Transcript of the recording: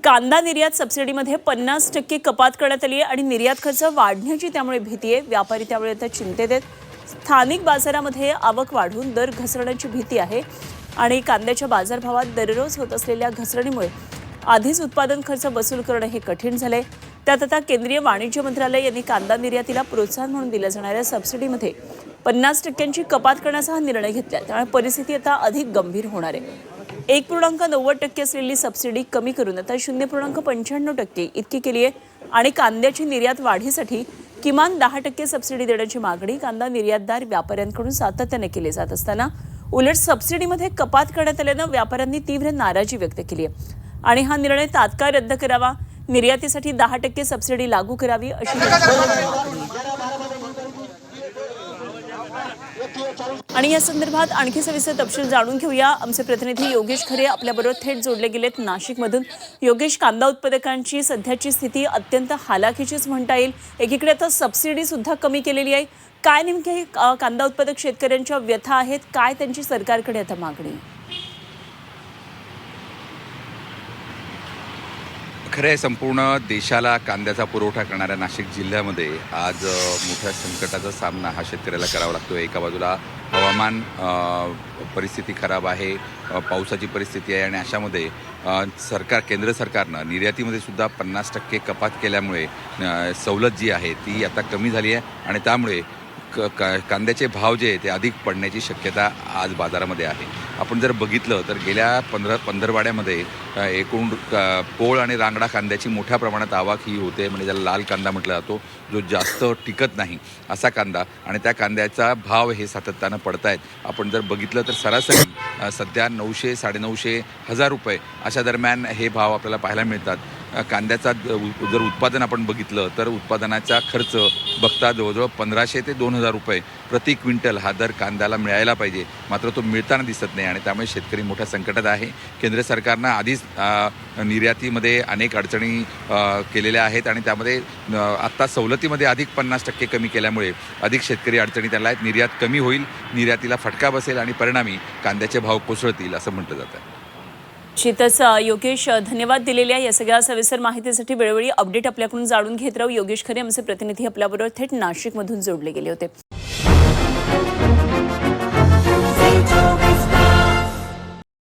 कांदा निर्यात सबसिडीमध्ये 50% कपात करण्यात आली आहे आणि निर्यात खर्च वाढण्याची त्यामुळे भीती आहे। व्यापारी त्यामुळे आता चिंतेत आहेत। स्थानिक बाजारामध्ये आवक वाढून दर घसरण्याची भीती आहे आणि कांद्याच्या बाजारभावात दररोज होत असलेल्या घसरणीमुळे आधीच उत्पादन खर्च वसूल करणं हे कठीण झालंय। त्यात आता केंद्रीय वाणिज्य मंत्रालय यांनी कांदा निर्यातीला प्रोत्साहन म्हणून दिल्या जाणाऱ्या सबसिडीमध्ये 50%ची कपात करण्याचा हा निर्णय घेतला। त्यामुळे परिस्थिती आता अधिक गंभीर होणार आहे। 1.90% असलेली सबसिडी कमी करून आता 0.95% इतकी केली आहे आणि कांद्याची निर्यात वाढीसाठी किमान 10% सबसिडी देण्याची मागणी कांदा निर्यातदार व्यापाऱ्यांकडून सातत्याने केली जात असताना उलट सबसिडीमध्ये कपात करण्यात आल्यानं व्यापाऱ्यांनी तीव्र नाराजी व्यक्त केली आहे आणि हा निर्णय तात्काळ रद्द करावा, निर्यातीसाठी 10% सबसिडी लागू करावी अशी आणि या संदर्भात आणखी सविस्तर तपशील जाणून घेऊया। आमचे प्रतिनिधी योगेश खरे आपल्याबरोबर थेट जोडले गेलेत नाशिकमधून। योगेश, कांदा उत्पादकांची सध्याची स्थिती अत्यंत हालाखीचीच म्हणता येईल। एकीकडे आता सबसिडी सुद्धा कमी केलेली आहे। काय नेमके कांदा उत्पादक शेतकऱ्यांच्या व्यथा आहेत, काय त्यांची सरकारकडे आता मागणी? खरं आहे, संपूर्ण देशाला कांद्याचा पुरवठा करणाऱ्या नाशिक जिल्ह्यामध्ये आज मोठ्या संकटाचा सामना हा शेतकऱ्याला करावा लागतो। एका बाजूला हवामान परिस्थिती खराब आहे, पावसाची परिस्थिती आहे आणि अशामध्ये केंद्र सरकारनं निर्यातीमध्ये सुद्धा 50% कपात केल्यामुळे सवलत जी आहे ती आता कमी झाली आहे आणि त्यामुळे कांद्याचे भाव जे आहे ते अधिक पडण्याची शक्यता आज बाजारामध्ये आहे। आपण जर बघितलं तर गेल्या पंधरवाड्यामध्ये एकूण पोळ आणि रांगडा कांद्याची मोठ्या प्रमाणात आवक ही होते, म्हणजे ज्याला लाल कांदा म्हटला जातो, जो जास्त टिकत नाही असा कांदा, आणि त्या कांद्याचा भाव हे सातत्यानं पडत आहेत। आपण जर बघितलं तर सरासरी सध्या 900, 950, 1000 रुपये अशा दरम्यान हे भाव आपल्याला पाहायला मिळतात। कांद्याचा जर उत्पादन आपण बघितलं तर उत्पादनाचा खर्च बघता जवळजवळ 1500 ते 2000 रुपये प्रति क्विंटल हा दर कांद्याला मिळायला पाहिजे, मात्र तो मिळताना दिसत नाही आणि त्यामुळे शेतकरी मोठ्या संकटात आहे। केंद्र सरकारनं आधीच निर्यातीमध्ये अनेक अडचणी केलेल्या आहेत आणि त्यामध्ये आत्ता सवलतीमध्ये अधिक 50% कमी केल्यामुळे अधिक शेतकरी अडचणीत आला आहेत। निर्यात कमी होईल, निर्यातीला फटका बसेल आणि परिणामी कांद्याचे भाव कोसळतील असं म्हटलं जातं। निश्चितच योगेश, धन्यवाद दिलेल्या या सगळ्या सविस्तर माहितीसाठी। वेळोवेळी अपडेट आपल्याकडून जाणून घेत राहू। योगेश खरे आमचे प्रतिनिधी आपल्याबरोबर थेट नाशिकमधून जोडले गेले होते।